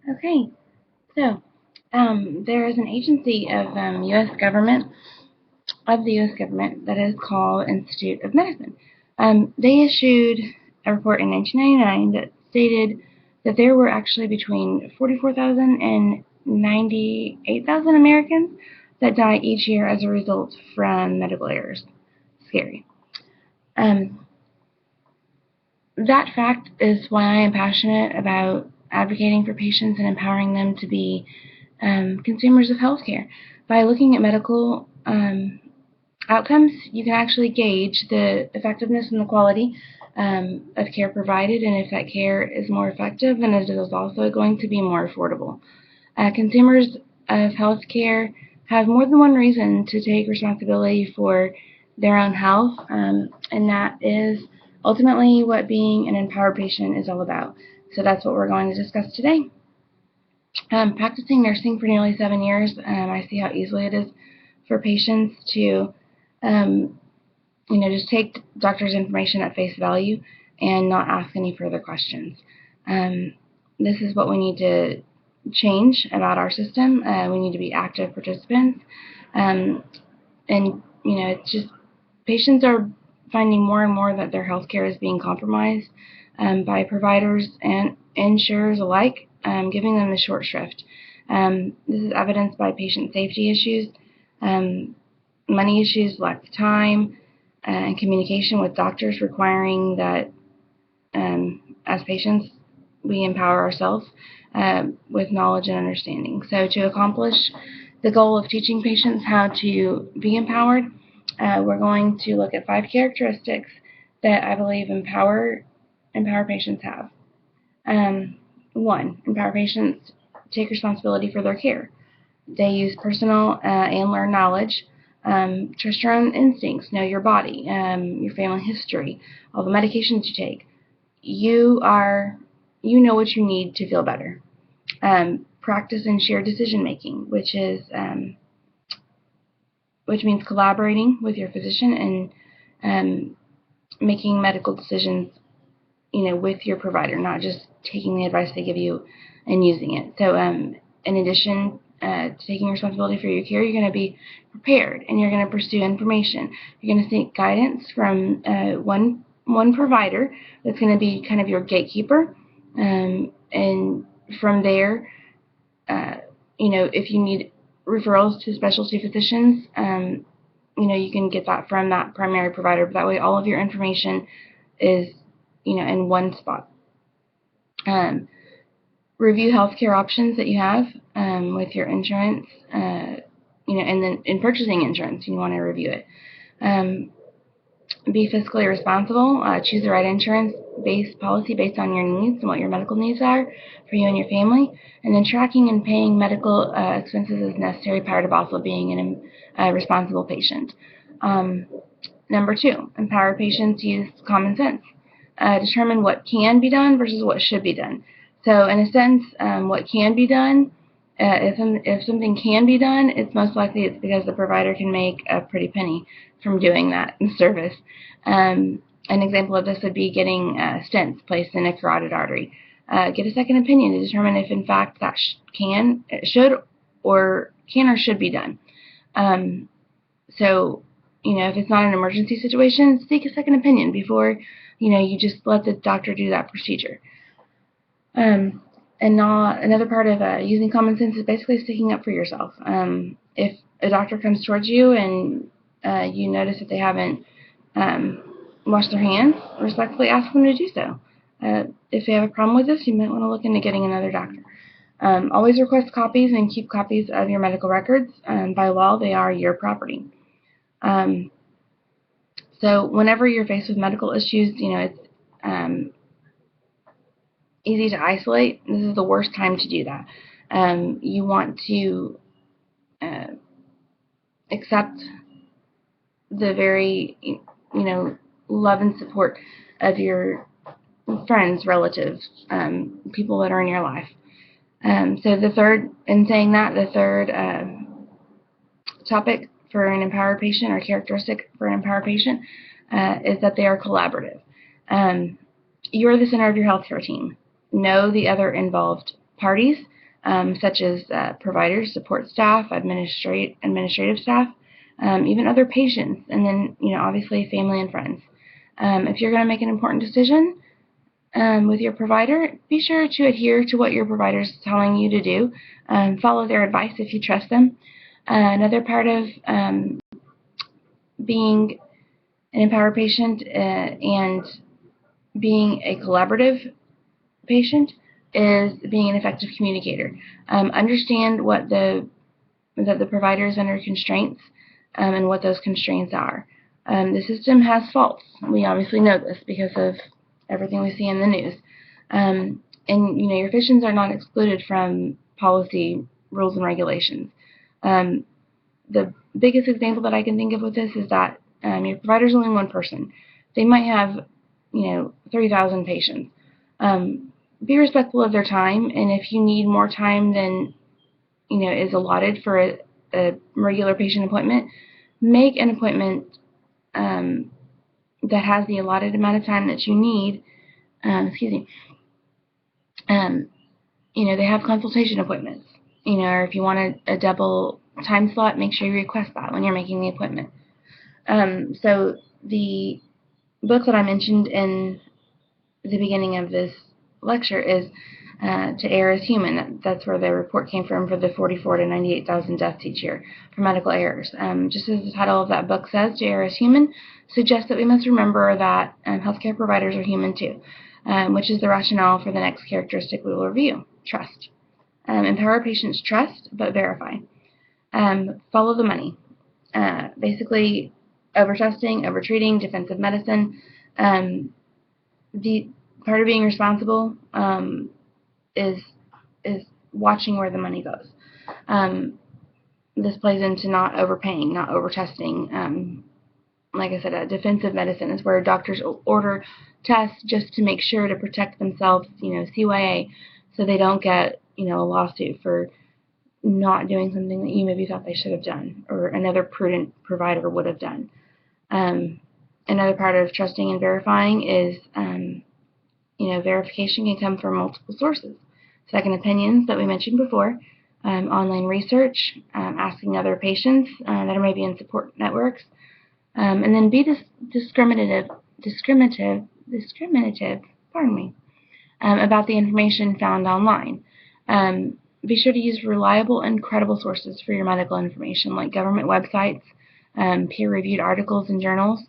Okay, so there is an agency of U.S. government, the U.S. government, that is called Institute of Medicine. They issued a report in 1999 that stated that there were actually between 44,000 and 98,000 Americans that die each year as a result from medical errors. Scary. That fact is why I am passionate about advocating for patients and empowering them to be consumers of healthcare. By looking at medical outcomes, you can actually gauge the effectiveness and the quality of care provided, and if that care is more effective, then it is also going to be more affordable. Consumers of healthcare have more than one reason to take responsibility for their own health, and that is ultimately what being an empowered patient is all about. So that's what we're going to discuss today. Practicing nursing for nearly 7 years, I see how easily it is for patients to just take doctor's information at face value and not ask any further questions. This is what we need to change about our system. We need to be active participants. It's just patients are finding more and more that their health care is being compromised by providers and insurers alike, giving them the short shrift. This is evidenced by patient safety issues, money issues, lack of time, and communication with doctors, requiring that as patients we empower ourselves with knowledge and understanding. So to accomplish the goal of teaching patients how to be empowered, we're going to look at 5 characteristics that I believe empower patients have. 1, empower patients take responsibility for their care. They use personal and learned knowledge. Trust your own instincts, know your body, your family history, all the medications you take. You know what you need to feel better. Practice and shared decision making, which means collaborating with your physician and making medical decisions, with your provider, not just taking the advice they give you and using it. So, in addition to taking responsibility for your care, you're going to be prepared and you're going to pursue information. You're going to seek guidance from one provider that's going to be kind of your gatekeeper, and from there, if you need referrals to specialty physicians, you can get that from that primary provider. But that way, all of your information is, in one spot. Review healthcare options that you have with your insurance, and then in purchasing insurance, you want to review it. Be fiscally responsible. Choose the right insurance-based policy based on your needs and what your medical needs are for you and your family. And then tracking and paying medical expenses is necessary part of also being a responsible patient. Number 2, empower patients to use common sense. Determine what can be done versus what should be done. So in a sense, what can be done, if something can be done, it's most likely it's because the provider can make a pretty penny from doing that service. An example of this would be getting stents placed in a carotid artery. Get a second opinion to determine if in fact that should or should be done. So, if it's not an emergency situation, seek a second opinion before, you just let the doctor do that procedure. And another part of using common sense is basically sticking up for yourself. If a doctor comes towards you and you notice that they haven't washed their hands, respectfully ask them to do so. If they have a problem with this, you might want to look into getting another doctor. Always request copies and keep copies of your medical records. By law, they are your property. So whenever you're faced with medical issues, it's easy to isolate. This is the worst time to do that. You want to accept the very, love and support of your friends, relatives, people that are in your life. So the third topic for an empowered patient, or characteristic for an empowered patient, is that they are collaborative. You are the center of your healthcare team. Know the other involved parties. such as providers, support staff, administrative staff, even other patients, and then obviously family and friends. If you're going to make an important decision with your provider, be sure to adhere to what your provider is telling you to do. Follow their advice if you trust them. Another part of being an empowered patient and being a collaborative patient is being an effective communicator. Understand that the provider is under constraints and what those constraints are. The system has faults. We obviously know this because of everything we see in the news. And your physicians are not excluded from policy, rules, and regulations. The biggest example that I can think of with this is that your provider is only one person. They might have 3,000 patients. Be respectful of their time, and if you need more time than is allotted for a regular patient appointment, make an appointment that has the allotted amount of time that you need. They have consultation appointments. Or if you want a double time slot, make sure you request that when you're making the appointment. So the book that I mentioned in the beginning of this lecture is To Err is Human. That's where the report came from for the 44,000 to 98,000 deaths each year for medical errors. Just as the title of that book says, To Err is Human, suggests that we must remember that healthcare providers are human too, which is the rationale for the next characteristic we will review, trust. Empower patients' trust, but verify. Follow the money. Basically, over-testing, over-treating, defensive medicine. The part of being responsible is watching where the money goes. This plays into not overpaying, not over-testing. Like I said, defensive medicine is where doctors order tests just to make sure to protect themselves, CYA, so they don't get, a lawsuit for not doing something that you maybe thought they should have done or another prudent provider would have done. Another part of trusting and verifying is, verification can come from multiple sources. Second opinions that we mentioned before, online research, asking other patients that are maybe in support networks, and then be discriminative, about the information found online. Be sure to use reliable and credible sources for your medical information, like government websites, peer-reviewed articles and journals.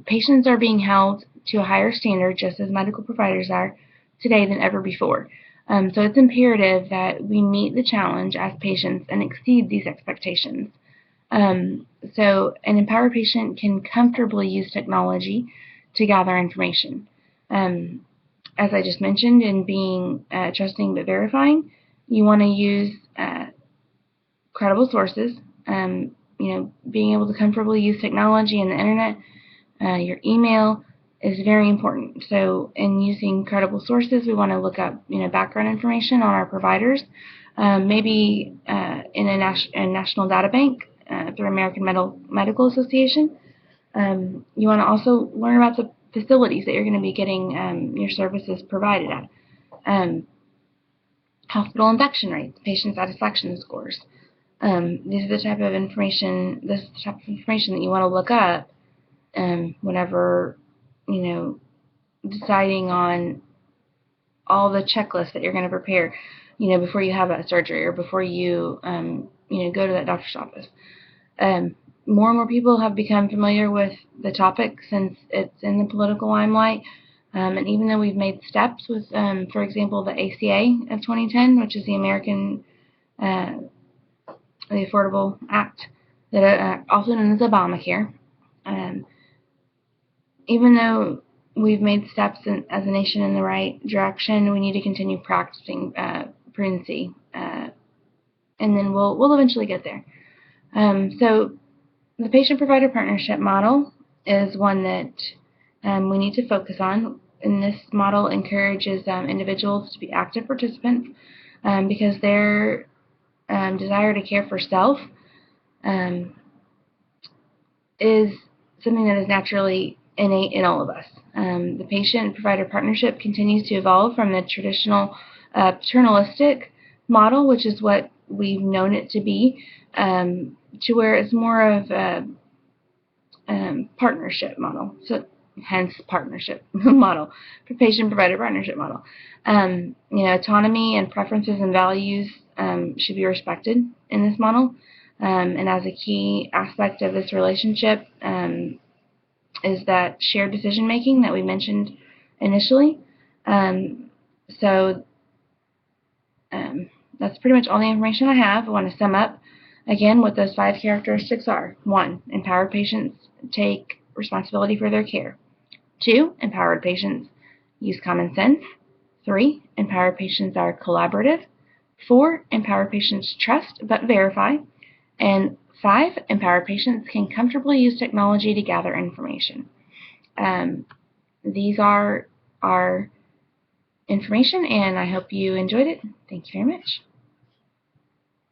Patients are being held to a higher standard, just as medical providers are today than ever before. So it's imperative that we meet the challenge as patients and exceed these expectations. So an empowered patient can comfortably use technology to gather information. As I just mentioned, in being trusting but verifying, you want to use credible sources. Being able to comfortably use technology and the internet, your email is very important. So in using credible sources, we want to look up background information on our providers, maybe in a national data bank through American Medical Association. You want to also learn about the facilities that you're going to be getting your services provided at. Hospital infection rates, patient satisfaction scores. These are the type of information. This is the type of information that you want to look up whenever deciding on all the checklists that you're going to prepare, before you have that surgery or before you go to that doctor's office. More and more people have become familiar with the topic since it's in the political limelight. And even though we've made steps with, for example, the ACA of 2010, which is the American the Affordable Act, that also known as Obamacare, even though we've made steps as a nation in the right direction, we need to continue practicing prudency, and then we'll eventually get there. So the patient-provider partnership model is one that we need to focus on, and this model encourages individuals to be active participants because their desire to care for self is something that is naturally innate in all of us. The patient-provider partnership continues to evolve from the traditional paternalistic model, which is what we've known it to be, to where it's more of a partnership model. So hence partnership model, patient-provider partnership model. Autonomy and preferences and values should be respected in this model. And as a key aspect of this relationship is that shared decision making that we mentioned initially. So that's pretty much all the information I have. I want to sum up again what those 5 characteristics are. 1, empowered patients take responsibility for their care. 2, empowered patients use common sense. 3, empowered patients are collaborative. 4, empowered patients trust but verify. And 5, empowered patients can comfortably use technology to gather information. These are our information, and I hope you enjoyed it. Thank you very much.